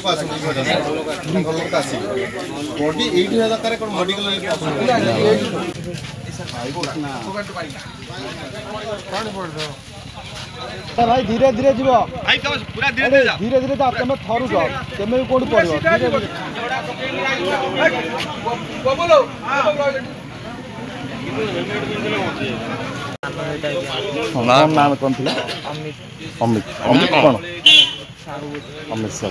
लोक बॉडी एठी दरकार कोन मेडिकल भाई धीरे धीरे जीव भाई तुम पूरा धीरे धीरे जा धीरे धीरे जा तुम थरु जाओ तुम कोड पड़ो नाम कौन थी अमित अमित कौन अमित सर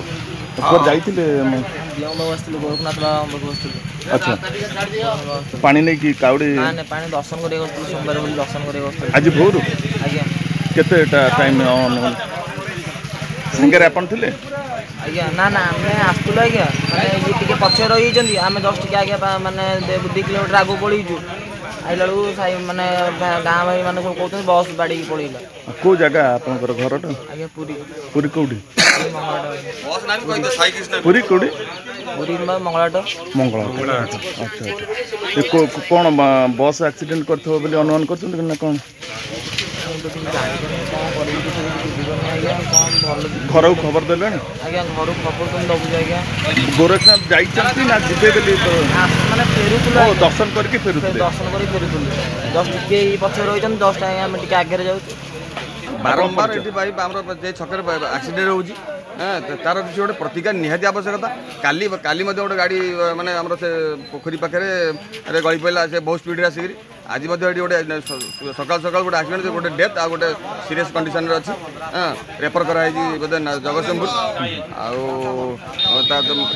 तो जाइए अच्छा पानी नहीं कि काउडी पानी दर्शन कर सोमवार दर्शन कर आज भोर आज्ञा केते टाइम सिंगर अपन थिले आज्ञा ना ना आम आसलु आज्ञा माने ये पछे रही आम जस्ट टे आज्ञा माने 2 किलोमीटर आगू पड़ीचु आइला माने गाँ भाई मैंने सब कहते बस बाड़ी पड़ेगा को जगह आपनकर घर आज्ञा पूरी पूरी कोठी बॉस नाम कोइ तो साई कृष्ण पूरी कोठी पूरी मंगलाट मंगला अच्छा ये कौन बस एक्सीडेंट करथो बोली अनुमान करछन कि ना कौन घर खबर देले आज्ञा घर खबर तुम दबु आज्ञा गोरखनाथ जाइछंती ना जिबे बोली माने फेरुतुल दर्शन करके फेरुतुल दर्शन करी फेरुतुल जस्ट टिके पछे रही जस्ट आम टिके आगे जाऊ बारंबार ये भाई जे छकर एक्सीडेंट होउची तार किसी गोटे प्रतिकार निहाती आवश्यकता काली काली गोटे गाड़ी माने हमर से पोखरी पाखे गली पड़ा से बहुत स्पीड आसिक आज गोटे सकाल सकाल गोटे एक्सीडेंट गोटे डेथ आ गोटे सीरीयस कंडीशन अच्छी रेफर कराई बोधे जगतसिंहपुर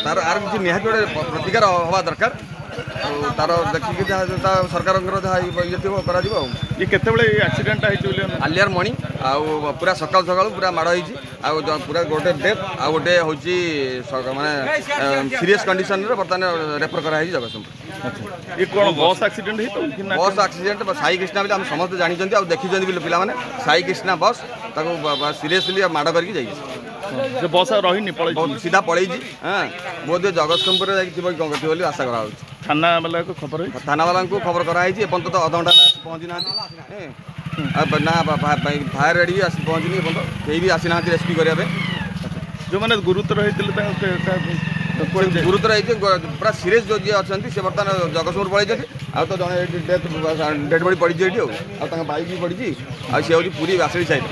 तार आर किसी निहाती गोटे प्रतिकार हवा दरकार तार देखिए सरकार ये थी ये केते एक्सीडेंट आलियार मणि आउ पूरा सकाल सकाल पूरा माड़ होती पूरा गोटे डेथ आ गोटे हूँ माने सीरीयस कंडीशन बर्तमान रेफर कराई जगतसिंहपुर ये कौन बस एक्सीडेंट बस एक्सीडेंट साई कृष्णा बोले आम समस्त जानी देखी पाने साई कृष्णा बस सीरीयसली माड़ करके जाइए बस रही सीधा पड़े हाँ बोधे जगतसिंहपुर बोली आशा करा थाना वाला को खबर थाना वाला को खबर कराई एपंत तो अध घंटा पहुँची ना ना फायर रेडी आस पहुँचनी कहीं भी आसी ना रेस्क्यू करने जो मैंने गुरुतर गुरुतर पूरा सीरीयस जो जी अच्छा सी बर्तमान जगतसिंहपुर पड़े आ तो जड़े डेड बॉडी पड़ी बाइक भी पड़ी सी हूँ पूरी आसड़ी साइड